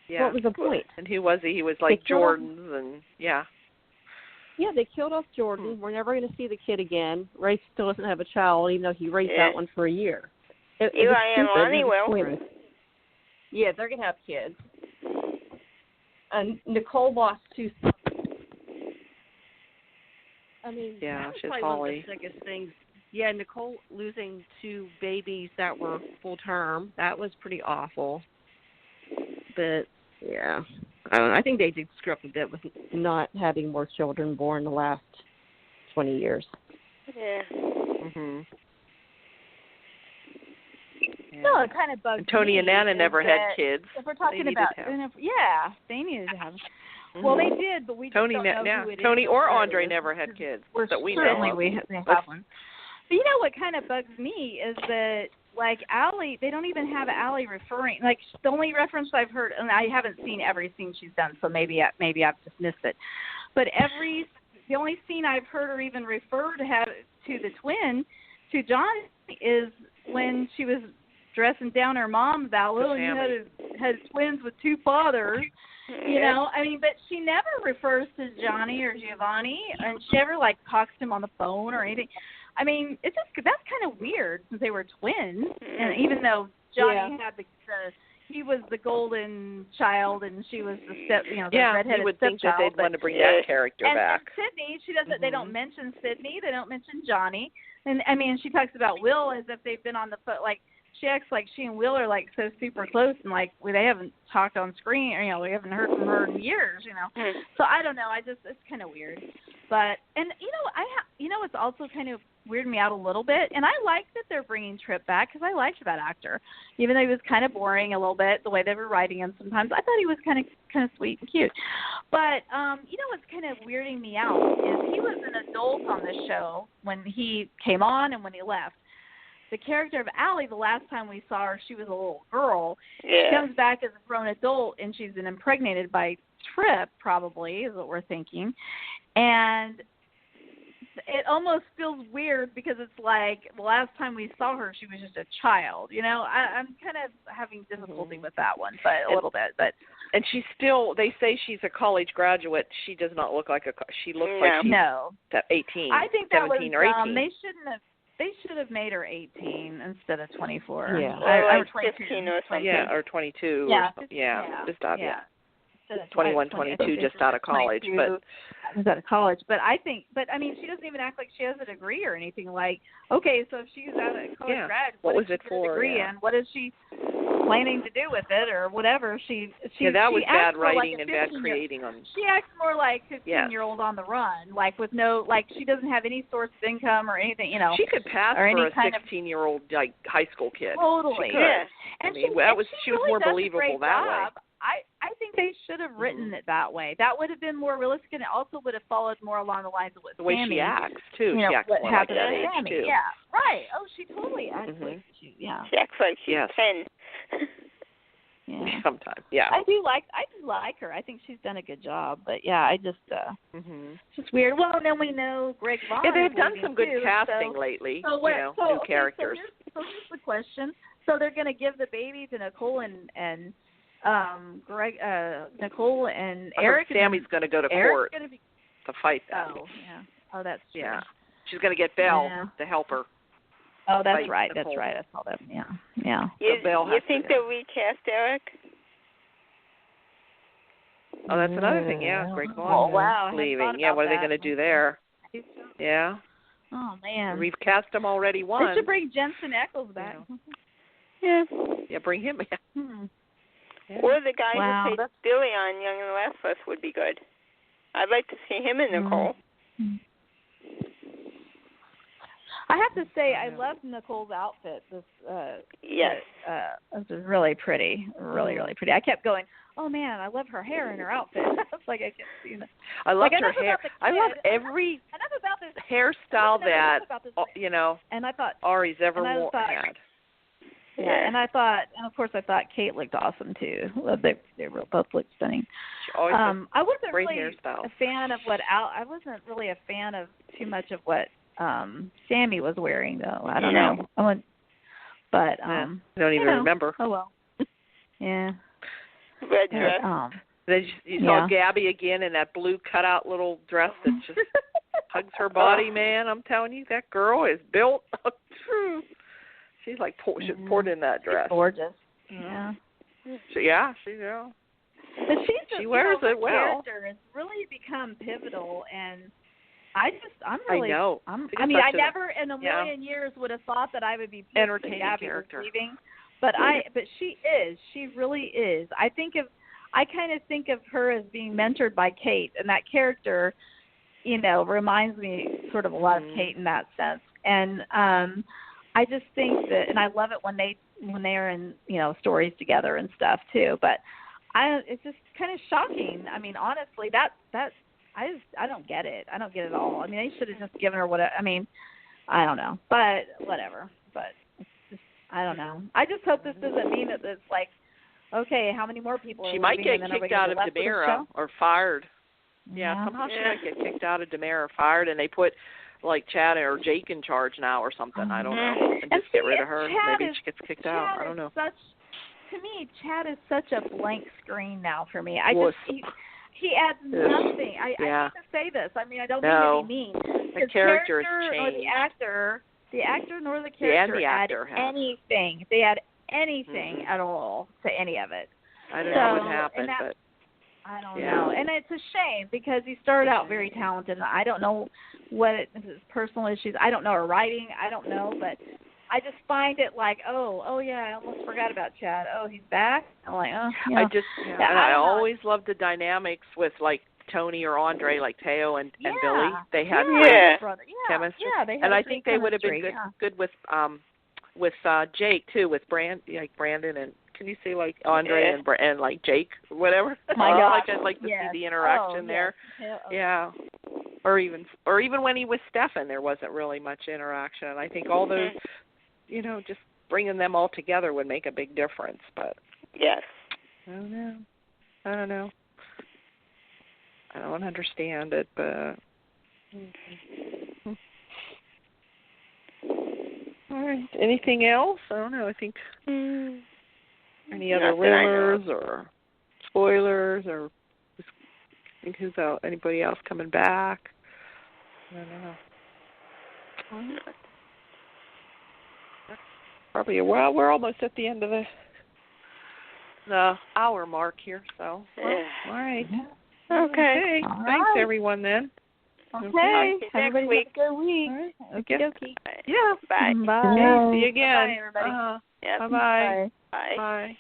Yeah. What was the point? And who was he? He was like Jordan's, and Yeah, they killed off Jordan. We're never going to see the kid again. Rafe still doesn't have a child, even though he raised that one for a year. Eli and Lonnie will. Yeah, they're going to have kids. And Nicole lost 2 sons. That's she's probably Holly. one of the sickest things. Yeah, Nicole losing 2 babies that were full term. That was pretty awful. But I don't know. I think they did screw up a bit with not having more children born the last 20 years. Yeah. Mhm. No, it kind of bugs me. Tony and Nana never had kids. If we're talking about, they needed to have them. Well, they did, but we just don't know who it is. Tony or Andre never had kids that we know of. They have one. But what kind of bugs me is that like Allie, they don't even have Allie referring. Like the only reference I've heard, and I haven't seen every scene she's done, so maybe I've just missed it. But the only scene I've heard her even refer to the twin, to Johnny, is when she was dressing down her mom about, well, you had twins with two fathers. You know, I mean, but she never refers to Johnny or Giovanni, and she never like talks to him on the phone or anything. I mean, that's kind of weird since they were twins, and even though Johnny had he was the golden child and she was the redheaded stepchild. You would think that they'd want to bring that character back. And Sydney, she doesn't. They don't mention Sydney. They don't mention Johnny, and I mean, she talks about Will as if they've been on the foot like. She acts like she and Will are like so super close, and like they haven't talked on screen, or we haven't heard from her in years, So I don't know. It's kind of weird, but it's also kind of weirded me out a little bit, and I like that they're bringing Tripp back because I liked that actor, even though he was kind of boring a little bit the way they were writing him. Sometimes I thought he was kind of sweet and cute, but what's kind of weirding me out is he was an adult on the show when he came on and when he left. The character of Allie, the last time we saw her, she was a little girl. Yeah. She comes back as a grown adult, and she's been impregnated by Tripp, probably, is what we're thinking. And it almost feels weird because it's like the last time we saw her, she was just a child. I'm kind of having difficulty with that one, but a little bit. But she's still, they say she's a college graduate. She does not look like she looks like she's 18, I think 17 that or 18. They should have made her 18 instead of 24. Yeah. Or 15 or something. Yeah, or 22. Just out. Yeah. 21, 22, just out of college, but just out of college. But I mean, she doesn't even act like she has a degree or anything. Like, okay, so if she's out of college grad, what was it for? Degree in? What is she planning to do with it, or whatever? That was bad writing and bad creating. She acts more like 15-year-old on the run, like with no, like she doesn't have any source of income or anything. She could pass for a 16-year-old like high school kid. Totally. She could. And she was more believable that way. I think they should have written it that way. That would have been more realistic, and it also would have followed more along the lines of what the way Sami, she acts too. She acts more like that age Sami. too. Yeah, right. Oh, she totally acts like she. Yeah, she acts like she's 10. Yeah. Sometimes, yeah. I do like her. I think she's done a good job, but I just it's just weird. Well, and then we know Greg Vaughn. Yeah, they've done some good too, casting lately. New characters. So here's the question. So they're going to give the baby to Nicole and Greg, Nicole and Eric. Sami's going to go to court to fight that. Oh, yeah. Oh, that's true. Yeah. She's going to get Belle to help her. Oh, that's right. Nicole. That's right. I saw that. Yeah. Yeah. You think they'll recast Eric? Oh, that's another thing. Yeah, Greg Vaughn leaving. Yeah, what are they going to do there? Yeah. Oh man. We've cast him already once. They should bring Jensen Ackles back. Yeah. Yeah, bring him. Yeah. Yeah. Or the guy who played Billy on Young and the Restless would be good. I'd like to see him and Nicole. I have to say, I love Nicole's outfit. This is really pretty, really, really pretty. I kept going, oh man, I love her hair and her outfit. It's like I kept seeing it. I love her hair. I love every hairstyle that and I thought Ari's ever had. Yeah, and of course I thought Kate looked awesome too. They both looked stunning. I wasn't really a fan of I wasn't really a fan of too much of what Sami was wearing though. I don't know. I don't even remember. Oh well. Yeah. Red dress. Then you saw Gabi again in that blue cutout little dress that just hugs her body, man. I'm telling you, that girl is built. She's like she's poured in that dress. She's gorgeous. Yeah. But she wears it well. Character has really become pivotal, and I'm really. I know. I never in a million years would have thought that I would be entertaining character. Leaving, but she is. She really is. I kind of think of her as being mentored by Kate, and that character, reminds me sort of a lot of Kate in that sense, and I just think that, and I love it when they are in stories together and stuff too. But it's just kind of shocking. I mean, honestly, I don't get it. I don't get it at all. I mean, they should have just given her I don't know, but whatever. But it's just, I don't know. I just hope this doesn't mean that it's like, okay, how many more people are She might leaving, get kicked out of Demera or fired. Yeah, somehow she might get kicked out of Demera or fired, and they put like Chad or Jake in charge now or something. I don't know. And just get rid of her. Maybe she gets kicked out. I don't know. To me, Chad is such a blank screen now for me. He adds nothing. I hate to say this. I mean, I don't mean to be mean. The character has changed. Or the actor nor the character add anything. They add anything at all to any of it. I don't know what happened, but I don't know. And it's a shame because he started out very talented. And I don't know what his personal issues. I don't know her writing. I don't know, but I just find it like, oh yeah, I almost forgot about Chad. Oh, he's back. I'm like, you know. I always loved the dynamics with like Tony or Andre, like Teo and Billy. They had chemistry. Yeah, they had and I think they would have been good with Jake too, with Brandon and can you see like Andre and like Jake, whatever? Oh my gosh. I'd like to see the interaction there. Yeah. Or even when he was Stefan, there wasn't really much interaction. And I think all those, just bringing them all together would make a big difference. But yes, I don't know. I don't understand it, but all right. Anything else? I don't know. I think any other rumors or spoilers or who's out? Anybody else coming back? I don't know. Probably. Well, we're almost at the end of the hour mark here, so all right. Okay. Thanks, everyone. Then. Okay. Next week. Have a good week. All right. Okay. Yeah. Bye. Bye. Okay. See you again. Bye, everybody. Yes. Bye-bye. Bye. Bye.